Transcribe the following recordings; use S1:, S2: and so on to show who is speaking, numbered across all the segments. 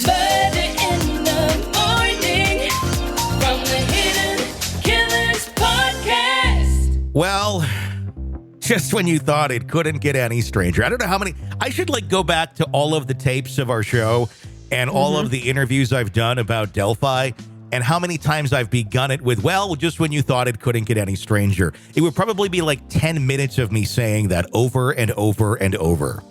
S1: Murder in the morning from the Hidden Killers podcast.
S2: Well, just when you thought it couldn't get any stranger. I don't know how many. I should go back to all of the tapes of our show and all of the interviews I've done about Delphi and how many times I've begun it with, well, just when you thought it couldn't get any stranger. It would probably be 10 minutes of me saying that over and over and over.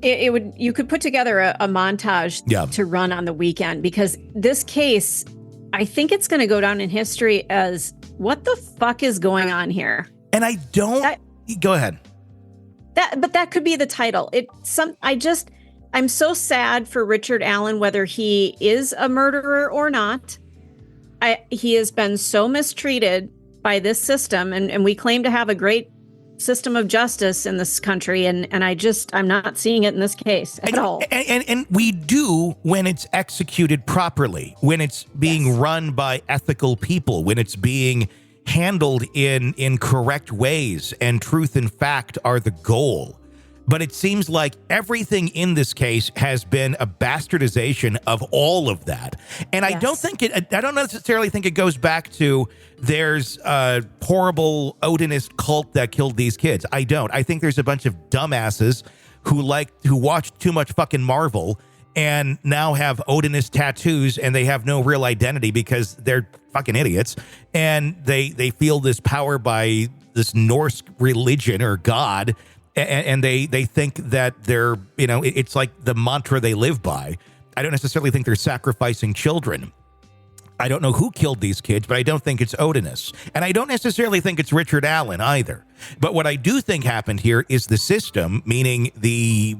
S3: It would. You could put together a montage to run on the weekend, because this case, I think it's going to go down in history as what the fuck is going on here. And I don't. Go ahead. But that could be the title. I'm so sad for Richard Allen, whether he is a murderer or not. He has been so mistreated by this system, and we claim to have a great system of justice in this country, and I'm not seeing it in this case at all.
S2: And we do when it's executed properly, when it's being run by ethical people, when it's being handled in correct ways, and truth and fact are the goal. But it seems like everything in this case has been a bastardization of all of that. And I don't necessarily think it goes back to there's a horrible Odinist cult that killed these kids. I don't. I think there's a bunch of dumbasses who watched too much fucking Marvel and now have Odinist tattoos, and they have no real identity because they're fucking idiots. And they feel this power by this Norse religion or God. And they think that they're, it's like the mantra they live by. I don't necessarily think they're sacrificing children. I don't know who killed these kids, but I don't think it's Odinists. And I don't necessarily think it's Richard Allen either. But what I do think happened here is the system, meaning the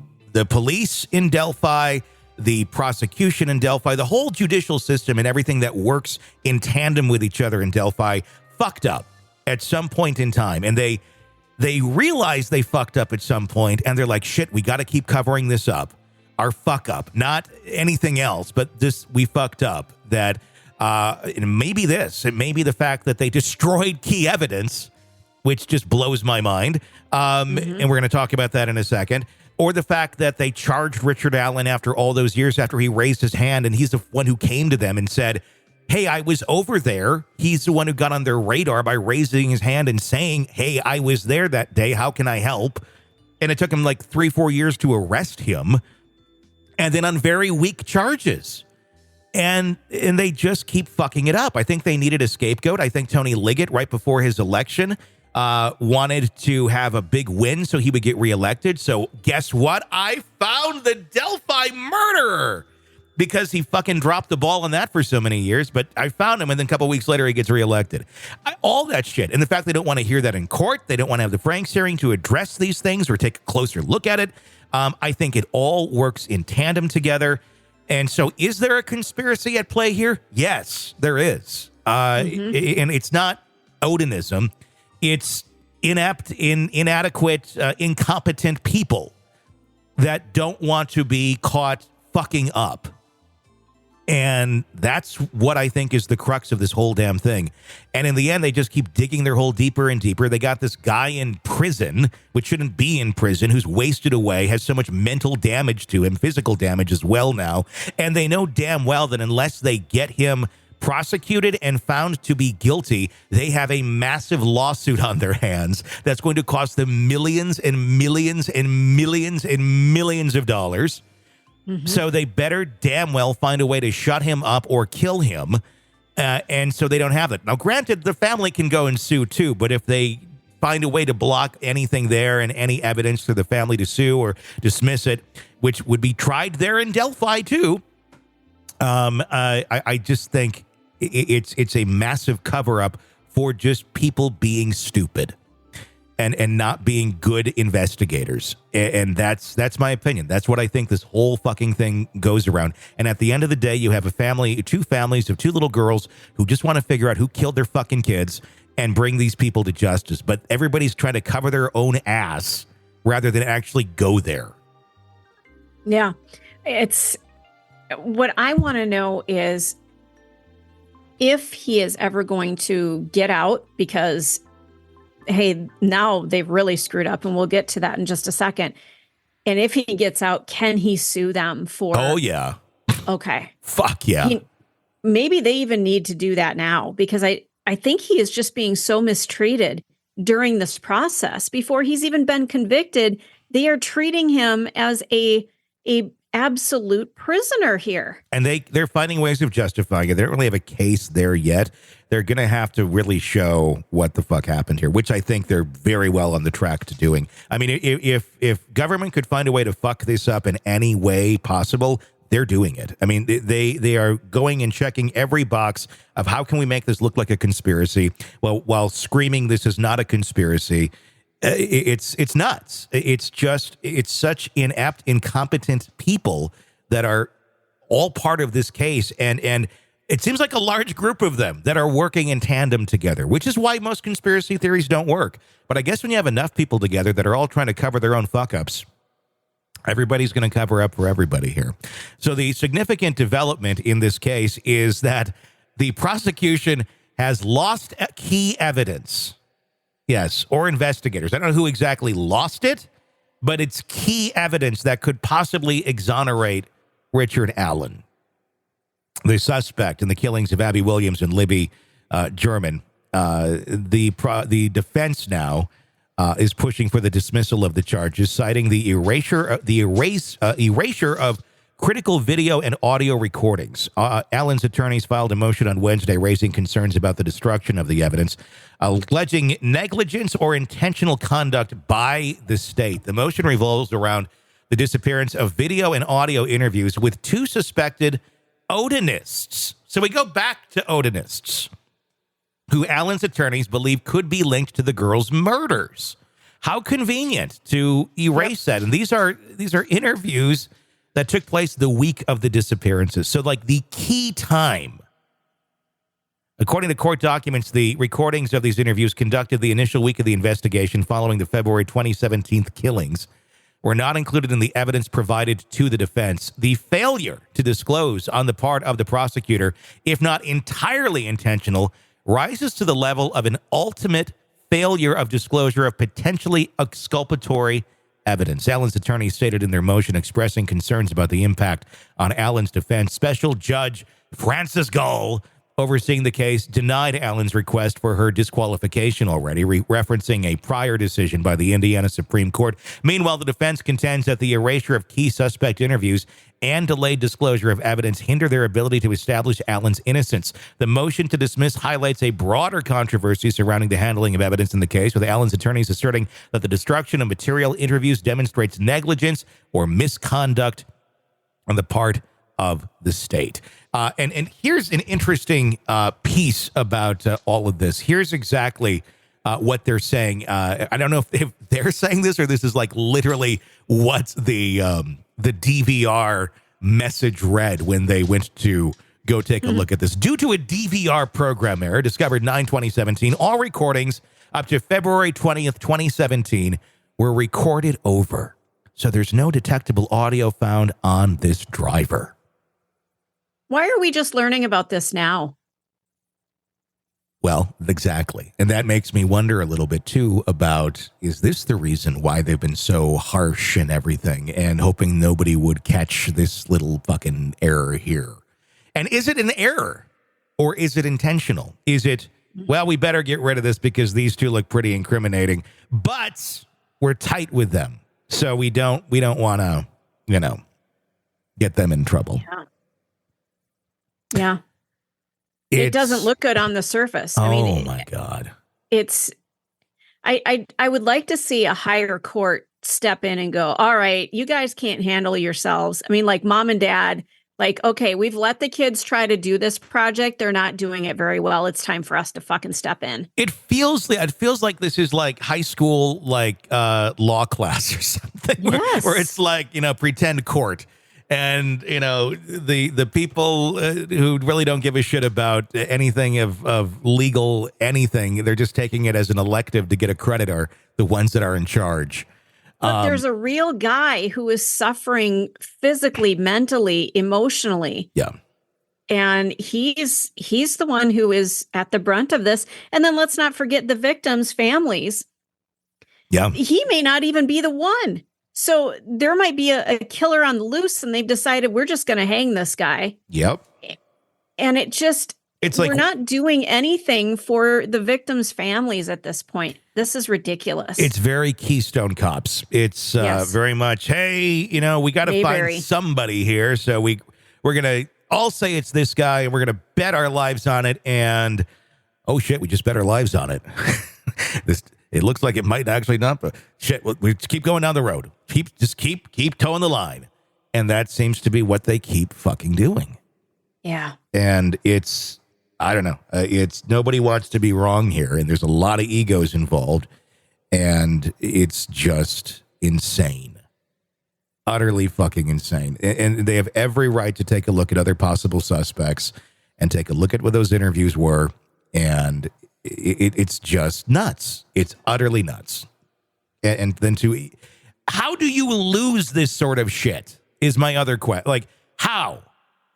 S2: police in Delphi, the prosecution in Delphi, the whole judicial system and everything that works in tandem with each other in Delphi fucked up at some point in time. And they realize they fucked up at some point, and they're like, shit, we got to keep covering this up. Our fuck up, not anything else, but this, we fucked up. That it may be this. It may be the fact that they destroyed key evidence, which just blows my mind. And we're going to talk about that in a second. Or the fact that they charged Richard Allen after all those years, after he raised his hand, and he's the one who came to them and said, hey, I was over there. He's the one who got on their radar by raising his hand and saying, hey, I was there that day. How can I help? And it took him 3-4 years to arrest him, and then on very weak charges. And they just keep fucking it up. I think they needed a scapegoat. I think Tony Liggett, right before his election, wanted to have a big win so he would get reelected. So guess what? I found the Delphi murderer. Because he fucking dropped the ball on that for so many years. But I found him, and then a couple weeks later, he gets reelected. All that shit. And the fact they don't want to hear that in court, they don't want to have the Franks hearing to address these things or take a closer look at it. I think it all works in tandem together. And so is there a conspiracy at play here? Yes, there is. And it's not Odinism. It's inadequate, incompetent people that don't want to be caught fucking up. And that's what I think is the crux of this whole damn thing. And in the end, they just keep digging their hole deeper and deeper. They got this guy in prison, which shouldn't be in prison, who's wasted away, has so much mental damage to him, physical damage as well now. And they know damn well that unless they get him prosecuted and found to be guilty, they have a massive lawsuit on their hands that's going to cost them millions and millions and millions and millions of dollars. So they better damn well find a way to shut him up or kill him. And so they don't have it. Now, granted, the family can go and sue too, but if they find a way to block anything there and any evidence for the family to sue or dismiss it, which would be tried there in Delphi too, I just think it's a massive cover-up for just people being stupid. And not being good investigators. And that's my opinion. That's what I think this whole fucking thing goes around. And at the end of the day, you have two families of two little girls who just want to figure out who killed their fucking kids and bring these people to justice. But everybody's trying to cover their own ass rather than actually go there.
S3: Yeah. It's what I want to know is if he is ever going to get out, because hey, now they've really screwed up, and we'll get to that in just a second. And if he gets out, can he sue them for?
S2: Oh yeah,
S3: Okay.
S2: Fuck yeah.
S3: Maybe they even need to do that now, because I think he is just being so mistreated during this process. Before he's even been convicted, they are treating him as a absolute prisoner here.
S2: And they're finding ways of justifying it. They don't really have a case there yet. They're going to have to really show what the fuck happened here, which I think they're very well on the track to doing. I mean, if government could find a way to fuck this up in any way possible, they're doing it. I mean, they are going and checking every box of how can we make this look like a conspiracy, while screaming this is not a conspiracy. It's nuts. It's such inept, incompetent people that are all part of this case, and it seems like a large group of them that are working in tandem together, which is why most conspiracy theories don't work. But I guess when you have enough people together that are all trying to cover their own fuck ups, everybody's going to cover up for everybody here. So the significant development in this case is that the prosecution has lost key evidence. Yes, or investigators. I don't know who exactly lost it, but it's key evidence that could possibly exonerate Richard Allen, the suspect in the killings of Abby Williams and Libby German. The defense now is pushing for the dismissal of the charges, citing the erasure of critical video and audio recordings. Allen's attorneys filed a motion on Wednesday raising concerns about the destruction of the evidence, alleging negligence or intentional conduct by the state. The motion revolves around the disappearance of video and audio interviews with two suspected Odinists. So we go back to Odinists, who Allen's attorneys believe could be linked to the girls' murders. How convenient to erase that. And these are interviews that took place the week of the disappearances. So like the key time. According to court documents, the recordings of these interviews conducted the initial week of the investigation following the February 2017 killings were not included in the evidence provided to the defense. The failure to disclose on the part of the prosecutor, if not entirely intentional, rises to the level of an ultimate failure of disclosure of potentially exculpatory evidence. Allen's attorneys stated in their motion expressing concerns about the impact on Allen's defense. Special Judge Francis Gull, overseeing the case, denied Allen's request for her disqualification already, referencing a prior decision by the Indiana Supreme Court. Meanwhile, the defense contends that the erasure of key suspect interviews and delayed disclosure of evidence hinder their ability to establish Allen's innocence. The motion to dismiss highlights a broader controversy surrounding the handling of evidence in the case, with Allen's attorneys asserting that the destruction of material interviews demonstrates negligence or misconduct on the part of the state. And here's an interesting piece about all of this. Here's exactly what they're saying. I don't know if they're saying this or this is like literally what the DVR message read when they went to go take a look at this. Due to a DVR program error discovered 9/2017, all recordings up to February 20th, 2017 were recorded over. So there's no detectable audio found on this driver.
S3: Why are we just learning about this now?
S2: Well, exactly. And that makes me wonder a little bit, too, about, is this the reason why they've been so harsh and everything and hoping nobody would catch this little fucking error here? And is it an error or is it intentional? Is it, well, we better get rid of this because these two look pretty incriminating, but we're tight with them. So we don't want to, get them in trouble.
S3: Yeah. It doesn't look good on the surface. I mean,
S2: my God.
S3: I would like to see a higher court step in and go, all right, you guys can't handle yourselves. I mean, like mom and dad, like, okay, we've let the kids try to do this project. They're not doing it very well. It's time for us to fucking step in. It feels
S2: like this is like high school, like law class or something.
S3: Yes.
S2: Where it's like, pretend court. And, the people who really don't give a shit about anything of legal anything, they're just taking it as an elective to get a credit, are the ones that are in charge.
S3: But there's a real guy who is suffering physically, mentally, emotionally.
S2: Yeah.
S3: And he's the one who is at the brunt of this. And then let's not forget the victims' families.
S2: Yeah.
S3: He may not even be the one. So there might be a killer on the loose, and they've decided we're just going to hang this guy.
S2: Yep.
S3: And it's like we're not doing anything for the victims' families at this point. This is ridiculous.
S2: It's very Keystone Cops. It's very much, hey, we got to find somebody here. So we're going to all say it's this guy, and we're going to bet our lives on it. And, oh, shit, we just bet our lives on it. It looks like it might actually not, but shit, we keep going down the road. Keep towing the line. And that seems to be what they keep fucking doing.
S3: Yeah.
S2: And it's, I don't know, it's nobody wants to be wrong here. And there's a lot of egos involved. And it's just insane. Utterly fucking insane. And they have every right to take a look at other possible suspects and take a look at what those interviews were. And it's just nuts. It's utterly nuts. And then how do you lose this sort of shit is my other question. Like, how?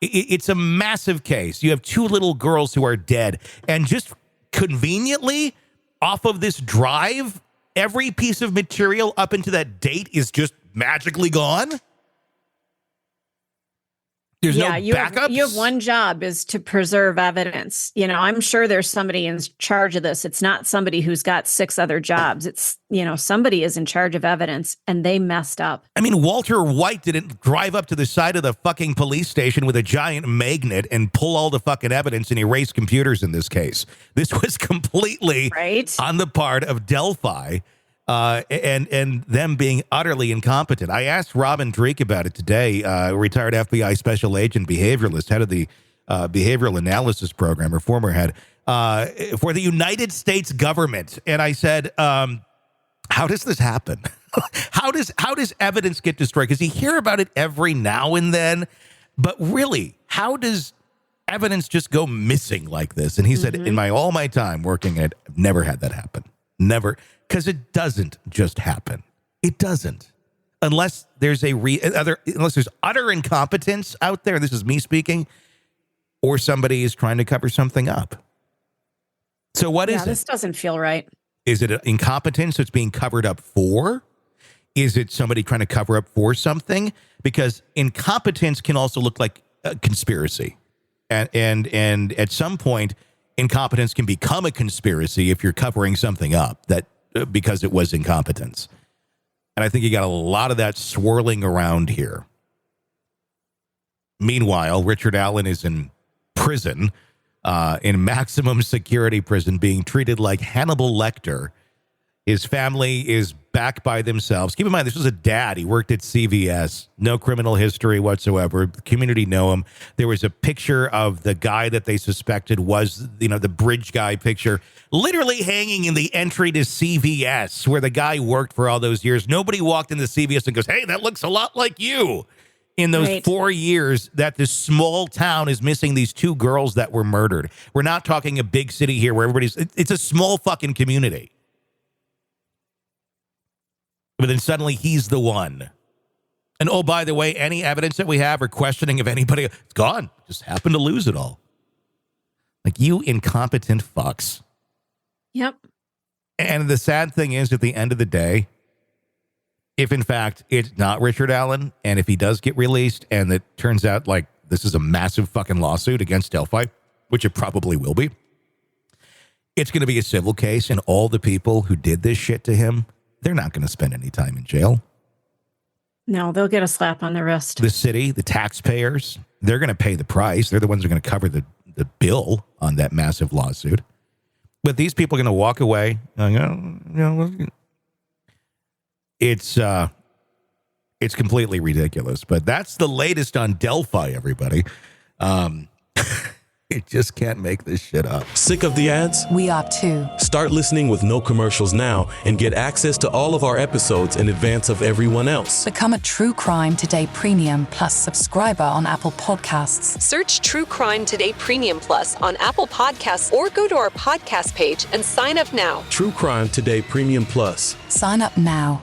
S2: It's a massive case. You have 2 little girls who are dead. And just conveniently, off of this drive, every piece of material up into that date is just magically gone? There's no backups?
S3: You have one job is to preserve evidence. I'm sure there's somebody in charge of this. It's not somebody who's got 6 other jobs. It's, somebody is in charge of evidence, and they messed up.
S2: I mean, Walter White didn't drive up to the side of the fucking police station with a giant magnet and pull all the fucking evidence and erase computers in this case. This was completely on the part of Delphi. And them being utterly incompetent. I asked Robin Dreek about it today, retired FBI special agent behavioralist, head of the behavioral analysis program, or former head, for the United States government. And I said, how does this happen? How does evidence get destroyed? Because you hear about it every now and then, but really, how does evidence just go missing like this? And he said, in all my time working at it, I've never had that happen. Never. Because it doesn't just happen. It doesn't. Unless there's unless there's utter incompetence out there, this is me speaking, or somebody is trying to cover something up. So what is it?
S3: This doesn't feel right.
S2: Is it incompetence that's being covered up for? Is it somebody trying to cover up for something? Because incompetence can also look like a conspiracy. And at some point, incompetence can become a conspiracy if you're covering something up because it was incompetence. And I think you got a lot of that swirling around here. Meanwhile, Richard Allen is in prison, in maximum security prison, being treated like Hannibal Lecter. His family is back by themselves. Keep in mind, this was a dad. He worked at CVS. No criminal history whatsoever. The community know him. There was a picture of the guy that they suspected was, the bridge guy picture, literally hanging in the entry to CVS, where the guy worked for all those years. Nobody walked into CVS and goes, hey, that looks a lot like you. In those 4 years that this small town is missing these 2 girls that were murdered. We're not talking a big city here where it's a small fucking community. But then suddenly he's the one. And oh, by the way, any evidence that we have or questioning of anybody, it's gone. Just happened to lose it all. Like, you incompetent fucks.
S3: Yep.
S2: And the sad thing is, at the end of the day, if in fact it's not Richard Allen, and if he does get released, and it turns out like this is a massive fucking lawsuit against Delphi, which it probably will be, it's going to be a civil case, and all the people who did this shit to him, they're not going to spend any time in jail.
S3: No, they'll get a slap on the wrist. The
S2: city, the taxpayers, they're going to pay the price. They're the ones who are going to cover the bill on that massive lawsuit. But these people are going to walk away. It's completely ridiculous. But that's the latest on Delphi, everybody. It just can't make this shit up.
S4: Sick of the ads?
S5: We are too.
S4: Start listening with no commercials now and get access to all of our episodes in advance of everyone else.
S5: Become a True Crime Today Premium Plus subscriber on Apple Podcasts.
S6: Search True Crime Today Premium Plus on Apple Podcasts or go to our podcast page and sign up now.
S4: True Crime Today Premium Plus.
S5: Sign up now.